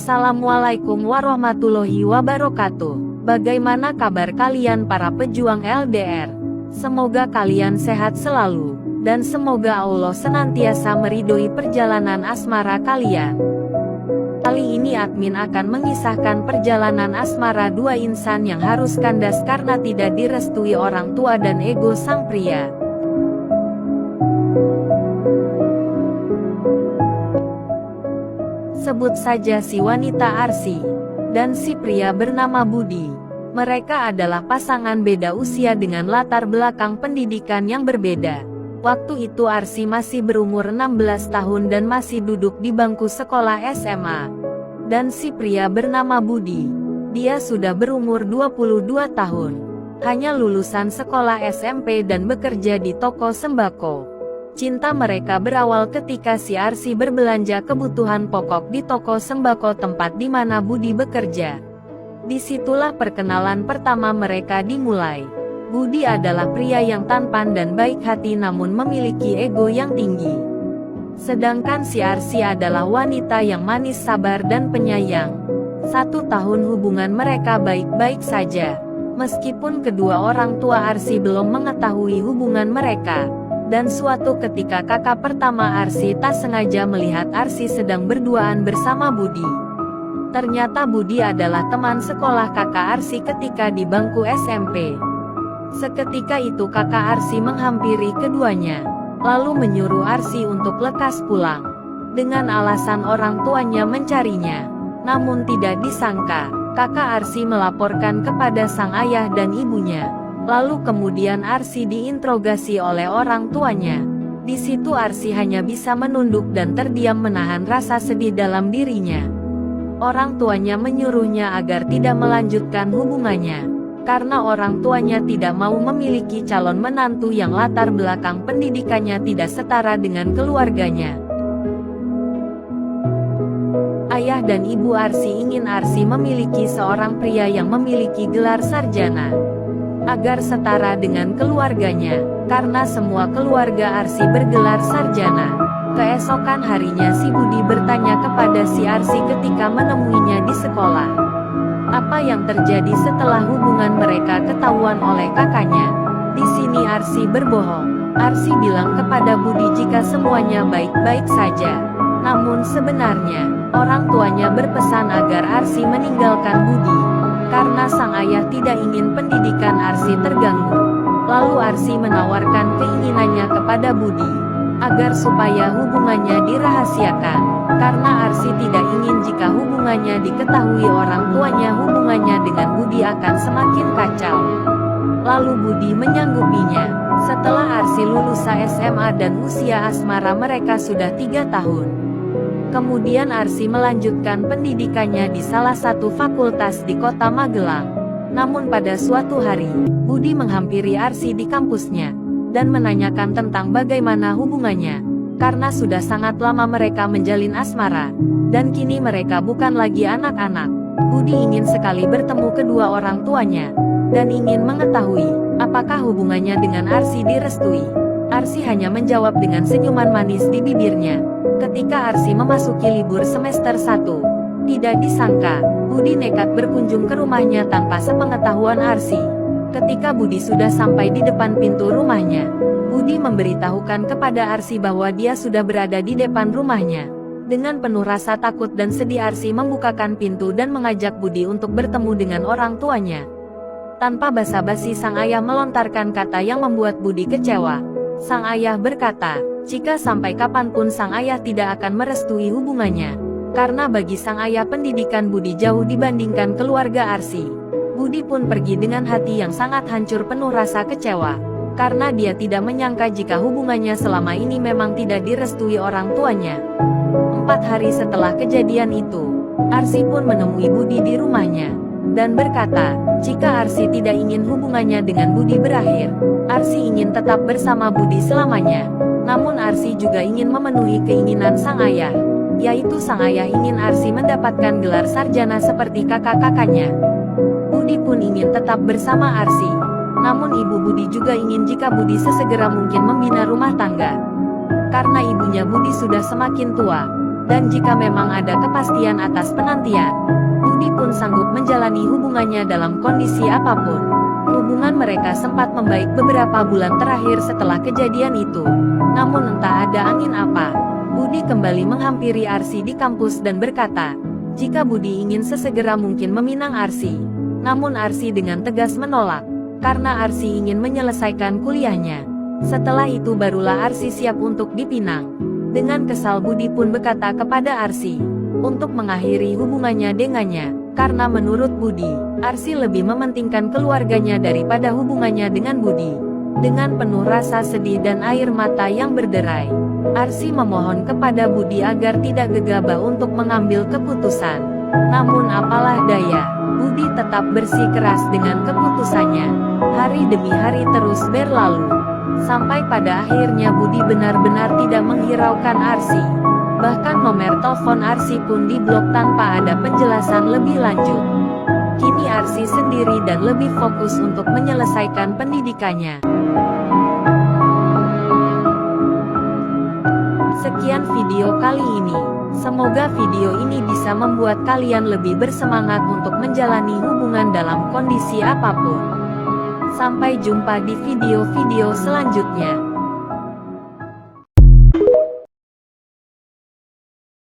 Assalamualaikum warahmatullahi wabarakatuh. Bagaimana kabar kalian para pejuang LDR? Semoga kalian sehat selalu, dan semoga Allah senantiasa meridhoi perjalanan asmara kalian. Kali ini admin akan mengisahkan perjalanan asmara dua insan yang harus kandas karena tidak direstui orang tua dan ego sang pria. Sebut saja si wanita Arsy dan si pria bernama Budi. Mereka adalah pasangan beda usia dengan latar belakang pendidikan yang berbeda. Waktu itu Arsy masih berumur 16 tahun dan masih duduk di bangku sekolah SMA. Dan si pria bernama Budi, dia sudah berumur 22 tahun. Hanya lulusan sekolah SMP dan bekerja di toko sembako. Cinta mereka berawal ketika si Arsy berbelanja kebutuhan pokok di toko sembako tempat di mana Budi bekerja. Disitulah perkenalan pertama mereka dimulai. Budi adalah pria yang tampan dan baik hati namun memiliki ego yang tinggi. Sedangkan si Arsy adalah wanita yang manis, sabar dan penyayang. 1 tahun hubungan mereka baik-baik saja. Meskipun kedua orang tua Arsy belum mengetahui hubungan mereka. Dan suatu ketika kakak pertama Arsy tak sengaja melihat Arsy sedang berduaan bersama Budi. Ternyata Budi adalah teman sekolah kakak Arsy ketika di bangku SMP. Seketika itu kakak Arsy menghampiri keduanya, lalu menyuruh Arsy untuk lekas pulang. Dengan alasan orang tuanya mencarinya. Namun tidak disangka, kakak Arsy melaporkan kepada sang ayah dan ibunya. Lalu kemudian Arsy diinterogasi oleh orang tuanya. Di situ Arsy hanya bisa menunduk dan terdiam menahan rasa sedih dalam dirinya. Orang tuanya menyuruhnya agar tidak melanjutkan hubungannya. Karena orang tuanya tidak mau memiliki calon menantu yang latar belakang pendidikannya tidak setara dengan keluarganya. Ayah dan ibu Arsy ingin Arsy memiliki seorang pria yang memiliki gelar sarjana. Agar setara dengan keluarganya, karena semua keluarga Arsy bergelar sarjana. Keesokan harinya si Budi bertanya kepada si Arsy ketika menemuinya di sekolah. Apa yang terjadi setelah hubungan mereka ketahuan oleh kakaknya? Di sini Arsy berbohong. Arsy bilang kepada Budi jika semuanya baik-baik saja. Namun sebenarnya, orang tuanya berpesan agar Arsy meninggalkan Budi. Karena sang ayah tidak ingin pendidikan Arsy terganggu. Lalu Arsy menawarkan keinginannya kepada Budi, agar supaya hubungannya dirahasiakan. Karena Arsy tidak ingin jika hubungannya diketahui orang tuanya, hubungannya dengan Budi akan semakin kacau. Lalu Budi menyanggupinya. Setelah Arsy lulus SMA dan usia asmara mereka sudah 3 tahun. Kemudian Arsy melanjutkan pendidikannya di salah satu fakultas di kota Magelang. Namun pada suatu hari, Budi menghampiri Arsy di kampusnya, dan menanyakan tentang bagaimana hubungannya. Karena sudah sangat lama mereka menjalin asmara, dan kini mereka bukan lagi anak-anak. Budi ingin sekali bertemu kedua orang tuanya, dan ingin mengetahui, apakah hubungannya dengan Arsy direstui. Arsy hanya menjawab dengan senyuman manis di bibirnya. Ketika Arsy memasuki libur semester 1, tidak disangka, Budi nekat berkunjung ke rumahnya tanpa sepengetahuan Arsy. Ketika Budi sudah sampai di depan pintu rumahnya, Budi memberitahukan kepada Arsy bahwa dia sudah berada di depan rumahnya. Dengan penuh rasa takut dan sedih Arsy membukakan pintu dan mengajak Budi untuk bertemu dengan orang tuanya. Tanpa basa-basi sang ayah melontarkan kata yang membuat Budi kecewa. Sang ayah berkata, jika sampai kapanpun sang ayah tidak akan merestui hubungannya. Karena bagi sang ayah pendidikan Budi jauh dibandingkan keluarga Arsy. Budi pun pergi dengan hati yang sangat hancur penuh rasa kecewa. Karena dia tidak menyangka jika hubungannya selama ini memang tidak direstui orang tuanya. 4 hari setelah kejadian itu, Arsy pun menemui Budi di rumahnya. Dan berkata, jika Arsy tidak ingin hubungannya dengan Budi berakhir, Arsy ingin tetap bersama Budi selamanya. Namun Arsy juga ingin memenuhi keinginan sang ayah, yaitu sang ayah ingin Arsy mendapatkan gelar sarjana seperti kakak-kakaknya. Budi pun ingin tetap bersama Arsy. Namun ibu Budi juga ingin jika Budi sesegera mungkin membina rumah tangga. Karena ibunya Budi sudah semakin tua, Dan jika memang ada kepastian atas penantian, Budi pun sanggup menjalani hubungannya dalam kondisi apapun. Hubungan mereka sempat membaik beberapa bulan terakhir setelah kejadian itu. Namun entah ada angin apa, Budi kembali menghampiri Arsy di kampus dan berkata, jika Budi ingin sesegera mungkin meminang Arsy. Namun Arsy dengan tegas menolak, karena Arsy ingin menyelesaikan kuliahnya. Setelah itu barulah Arsy siap untuk dipinang. Dengan kesal Budi pun berkata kepada Arsy untuk mengakhiri hubungannya dengannya, karena menurut Budi, Arsy lebih mementingkan keluarganya daripada hubungannya dengan Budi. Dengan penuh rasa sedih dan air mata yang berderai, Arsy memohon kepada Budi agar tidak gegabah untuk mengambil keputusan. Namun apalah daya, Budi tetap bersikeras dengan keputusannya. Hari demi hari terus berlalu, sampai pada akhirnya Budi benar-benar tidak menghiraukan Arsy. Bahkan nomor telepon Arsy pun diblok tanpa ada penjelasan lebih lanjut. Kini Arsy sendiri dan lebih fokus untuk menyelesaikan pendidikannya. Sekian video kali ini. Semoga video ini bisa membuat kalian lebih bersemangat untuk menjalani hubungan dalam kondisi apapun. Sampai jumpa di video-video selanjutnya.